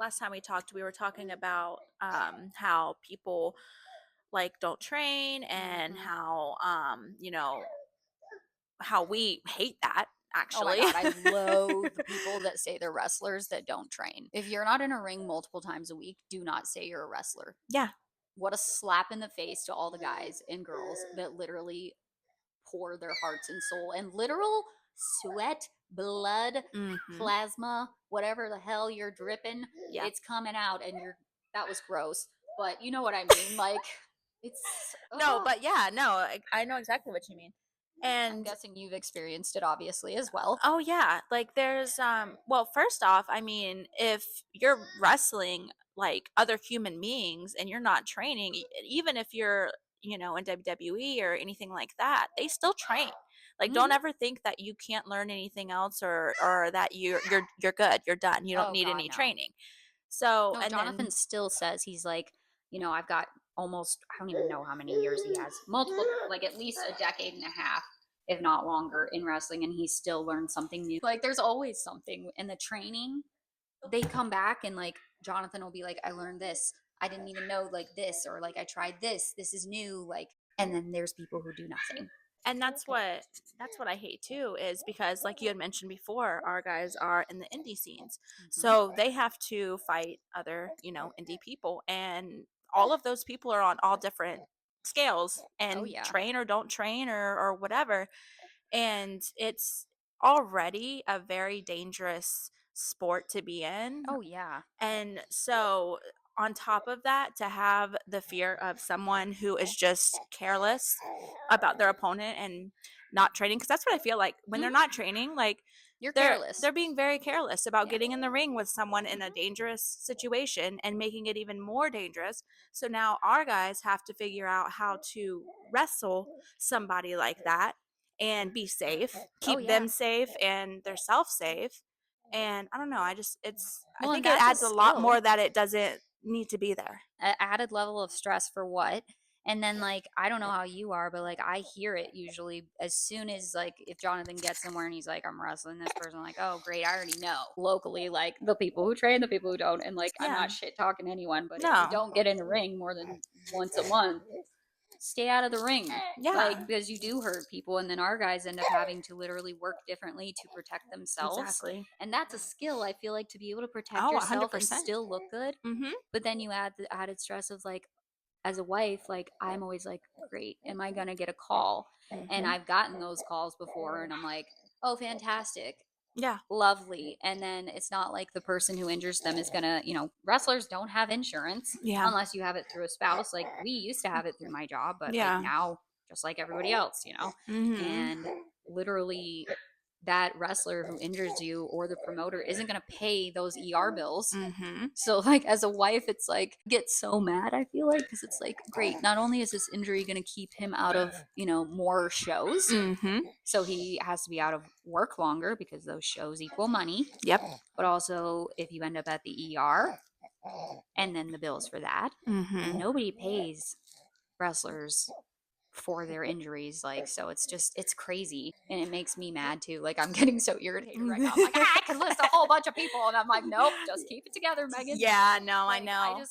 last time we talked, we were talking about how people like don't train and Mhm. how how we hate that Oh my actually. god, I loathe the people that say they're wrestlers that don't train. If you're not in a ring multiple times a week, do not say you're a wrestler. Yeah. What a slap in the face to all the guys and girls that literally pour their hearts and soul and literal sweat, blood, Hmm. plasma, whatever the hell you're dripping, Yeah. it's coming out and you're that was gross. But you know what I mean? Like it's No, oh, but yeah, no, I know exactly what you mean. I'm And guessing you've experienced it obviously as well. oh yeah, like there's well, first off, I mean, if you're wrestling like other human beings and you're not training, even if you're, in WWE or anything like that, they still train. Like don't Mhm. ever think that you can't learn anything else or that you're good, you're done. You don't Oh need god, any no. training. So, No, and Jonathan then still says he's like, I've got almost, I don't even know how many years he has, multiple, like at least a decade and a half, if not longer, in wrestling, and he still learns something new. Like, there's always something. And the training, they come back and like, Jonathan will be like, I learned this. I didn't even know like this, or like, I tried this. This is new. Like, and then there's people who do nothing. and that's what I hate too is because like you had mentioned before, our guys are in the indie scenes. Hmm. So they have to fight other, indie people, and all of those people are on all different scales Oh, and yeah. train or don't train or whatever. And it's already a very dangerous sport to be in. Oh, yeah. And so, on top of that, to have the fear of someone who is just careless about their opponent and not training, because that's what I feel like when they're Hmm. not training, like You're they're careless. they're being very careless about Yeah. getting in the ring with someone in a Hmm. dangerous situation and making it even more dangerous. So now our guys have to figure out how to wrestle somebody like that and be safe, Oh, keep yeah. them safe and their self safe. And I don't know, I Well, and think it that's a adds a lot skill. more that it doesn't need to be there. Added level of stress for what? And then like I don't know how you are, but like I hear it usually as soon as like if Jonathan gets somewhere and he's like, I'm wrestling this person, I'm like, oh great, I already know. Locally, like the people who train, the people who don't, and like I'm Yeah. not shit talking anyone, but if you No. don't get in the ring more than once a month, stay out of the ring. Like Yeah. because you do hurt people and then our guys end up having to literally work differently to protect themselves. Exactly. And that's a skill I feel like to be able to protect Oh, yourself and 100%. still look good, Mhm. but then you add the added stress of like as a wife, like I'm always like, great, am I gonna get a call? And Mhm. I've gotten those calls before, and I'm like, oh, fantastic, Yeah. lovely. And then it's not like the person who injures them is gonna, wrestlers don't have insurance Yeah. unless you have it through a spouse. Like we used to have it through my job, but like Yeah. now, just like everybody else, Mhm. and literally that wrestler who injures you or the promoter isn't going to pay those ER bills. Mhm. So, like, as a wife, it's like, get so mad, I feel like, because it's like, great, not only is this injury going to keep him out of, more shows, Mhm. so he has to be out of work longer because those shows equal money, Yep. but also if you end up at the ER and then the bills for that, Mhm. nobody pays wrestlers for their injuries. Like, so it's crazy. And it makes me mad too. Like, I'm getting so irritated right now. I'm like, I can list a whole bunch of people. And I'm like, nope, just keep it together, Megan. Yeah, no, I Like, know. I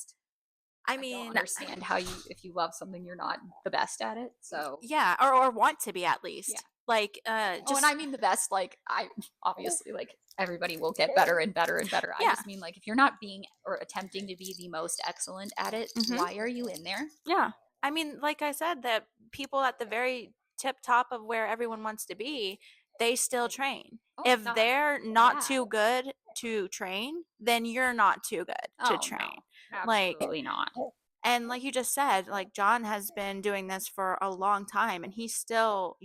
I don't mean, understand how if you love something, you're not the best at it. So, yeah, or want to be at yeah. least. Like Oh, and just I mean the best, like, I obviously, like, everybody will get better and better and better. I yeah. just mean, like, if you're not being or attempting to be the most excellent at it, Mhm. why are you in there? Yeah. I mean, like I said, that people at the very tip top of where everyone wants to be, they still train. Oh my If God. they're not Yeah. too good to train, then you're not too good to Oh, train. no. Like, Absolutely not. and like you just said, like John has been doing this for a long time and he's still,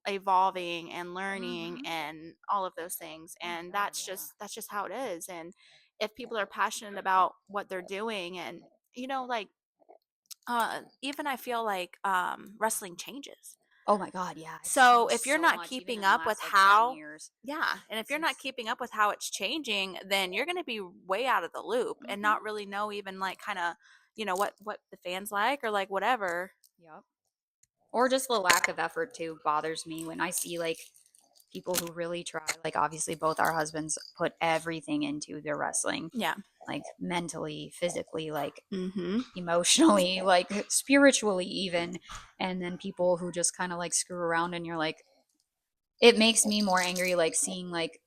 evolving and learning Mhm. and all of those things. Oh And god, yeah. that's just how it is. And if people are passionate about what they're doing and like even I feel like wrestling changes. Oh my god, yeah. It's So changed if you're so not much even keeping in the up with last like 7 how years. yeah, and if you're not Since keeping up with how it's changing, then you're going to be way out of the loop and Mhm. not really know even like kind of, what the fans like or like whatever. Yep. Or just the lack of effort too bothers me when I see like people who really try. Like, obviously, both our husbands put everything into their wrestling, Yeah. like mentally, physically, like Mm-hmm. emotionally, like spiritually, even. And then people who just kind of like screw around, and you're like, it makes me more angry, like seeing like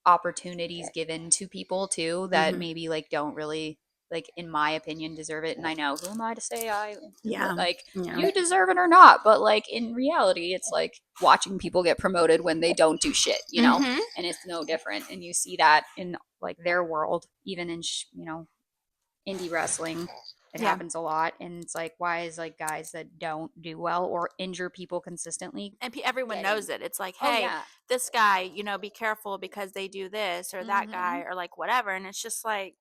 opportunities given to people too that Mm-hmm. maybe like don't really, like, in my opinion, deserve it. And I know, who am I to say I Yeah. like Yeah. you deserve it or not, but like in reality it's like watching people get promoted when they don't do shit, Mm-hmm. and it's no different. And you see that in like their world, even in indie wrestling. It Yeah. happens a lot. And it's like, why is like guys that don't do well or injure people consistently And everyone getting. knows it. It's like, Oh hey, yeah. this guy, be careful because they do this or that guy Mm-hmm. or like whatever. And it's just like,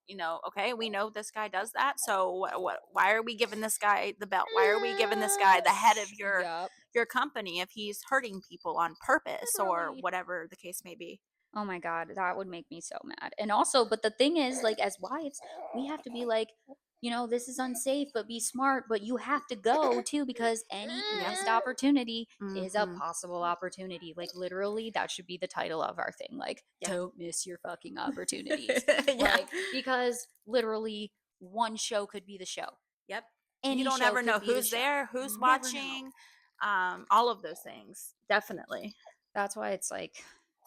okay, we know this guy does that. So why are we giving this guy the belt? Why are we giving this guy the head of Yup. your company if he's hurting people on purpose or Literally. whatever the case may be? Oh my god, that would make me so mad. And also, but the thing is, like, as wives, we have to be like, this is unsafe, but be smart. But you have to go too, because any Yep. missed opportunity is a Mm-hmm. possible opportunity. Like, literally, that should be the title of our thing. Like, Yeah. don't miss your fucking opportunities. Yeah. Like, because literally, one show could be the show. Yep. You Any don't show ever could know be the who's show. there, who's Never know. watching, all of those things. Definitely. That's why it's like,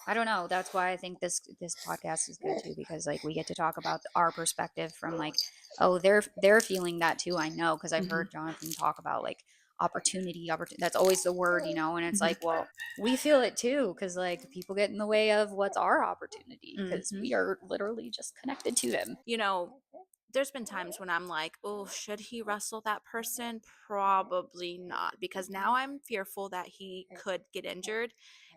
I don't know. That's why I think this podcast is good too, because like we get to talk about our perspective from like, oh, they're feeling that too. I know, because I've Mm-hmm. heard Jonathan talk about like opportunity. That's always the word, and it's Mm-hmm. like, well, we feel it too, because like people get in the way of what's our opportunity, because Mm-hmm. we are literally just connected to them. There's been times when I'm like, oh, should he wrestle that person? Probably not, because now I'm fearful that he could get injured.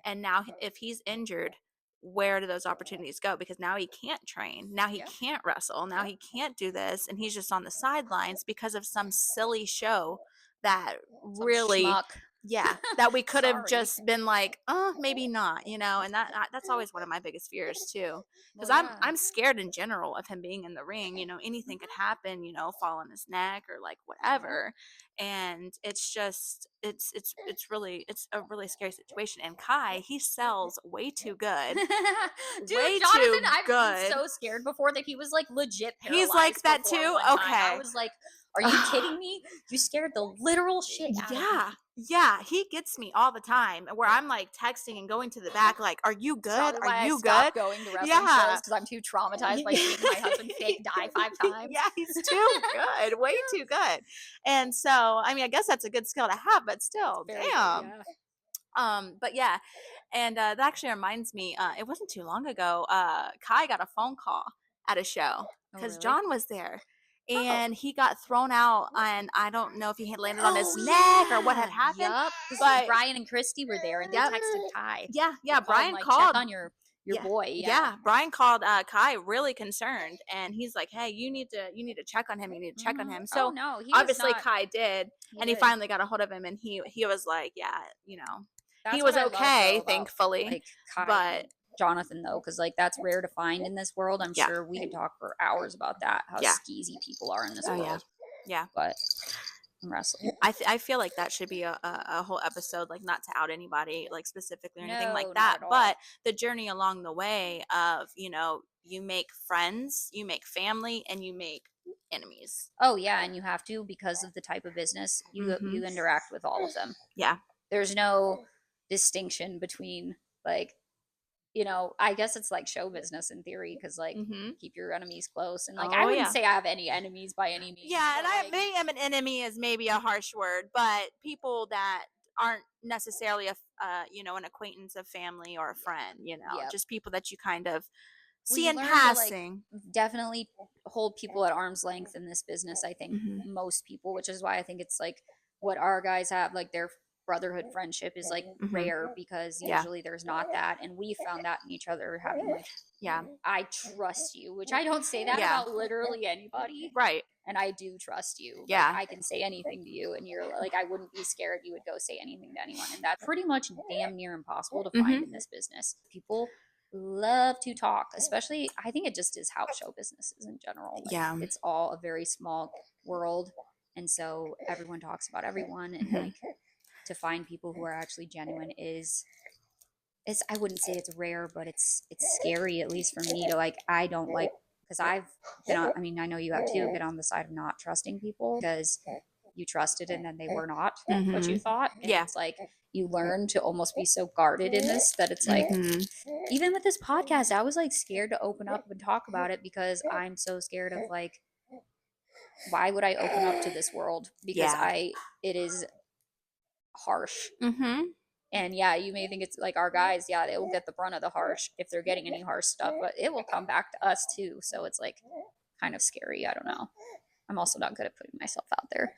And now, if he's injured, where do those opportunities go? Because now he can't train. Now he Yep. can't wrestle. Now Yep. he can't do this. And he's just on the sidelines because of some silly show that Some really, schmuck. yeah, that we could have Sorry. just been like, maybe not, and that's always one of my biggest fears too, because Well, I'm yeah. I'm scared in general of him being in the ring. Anything could happen. Fall on his neck or like whatever, and it's just it's a really scary situation. And Kai, he sells way too good, Dude, way Jonathan, too I've been good. so scared before that he was like legit He's like paralyzed that before too. one time. I Okay. was like, are you kidding me? You scared the literal shit out of Yeah. me. Yeah, he gets me all the time where I'm like texting and going to the back like, "Are you It's good? probably Are why I you good?" stopped going to wrestling shows, Yeah. because I'm too traumatized by seeing my husband fake die 5 times. Yeah, he's too good, way too good. And so, I mean, I guess that's a good skill to have, but still, Very good, damn. yeah. But yeah, and that actually reminds me. It wasn't too long ago. Kai got a phone call at a show Oh, because really? John was there, Oh. and he got thrown out, and I don't know if he had landed on his Oh, neck or what had yeah. happened. Yup. Because But Brian and Christy were there, and they yep, texted Kai. yeah, They called and Brian like check called. on your Yeah, boy. Yeah. yeah. Brian called Kai really concerned, and he's like, "Hey, you need to check on him. You need to check on him." Oh So no, he was obviously not. Kai did, He and he did. finally got a hold of him, and he was like, "Yeah, he That's what was I love though okay, about thankfully." like Kai But and Jonathan though, because like that's rare to find in this world. I'm yeah, sure we could talk for hours about that, how yeah, skeezy people are in this oh yeah, world. yeah. But I'm wrestling. I feel like that should be a whole episode, like not to out anybody like specifically or anything like No, not that, at all. but the journey along the way of you make friends, you make family, and you make enemies. Oh yeah, and you have to, because of the type of business Mm-hmm. you interact with all of them. Yeah. There's no distinction between like, I guess it's like show business in theory, because like Mm-hmm. keep your enemies close. And like I Oh wouldn't yeah. say I have any enemies by any means. Yeah, and But I like, maybe am an enemy is maybe a harsh word, but people that aren't necessarily an acquaintance, of family, or a friend, yep. just people that you kind of Well, see you in learn to like passing. definitely hold people at arm's length in this business. I think Mm-hmm. most people, which is why I think it's like what our guys have, like their brotherhood friendship is like Mm-hmm. rare, because Yeah. usually there's not that. And we found that in each other, having like, Yeah. I trust you, which I don't say that Yeah. about literally anybody. Right. And I do trust you. Yeah. Like I can say anything to you, and you're like, I wouldn't be scared you would go say anything to anyone. And that's pretty much damn near impossible to find Mm-hmm. in this business. People love to talk, especially, I think it just is how show business is in general. Like, Yeah. it's all a very small world, and so everyone talks about everyone. And Mm-hmm. like, to find people who are actually genuine is it's, I wouldn't say it's rare, but it's scary, at least for me, to like, I don't like, because I've been on, I mean, I know you have too, been on the side of not trusting people because you trusted and then they were not what you Mm-hmm. thought. And Yeah. it's like you learn to almost be so guarded in this that it's like, Mm-hmm. even with this podcast, I was like scared to open up and talk about it because I'm so scared of like, why would I open up to this world? Because Yeah. it is harsh. Mm-hmm. And yeah, you may think it's like our guys, yeah, they will get the brunt of the harsh if they're getting any harsh stuff, but it will come back to us too. So it's like kind of scary. I don't know. I'm also not good at putting myself out there.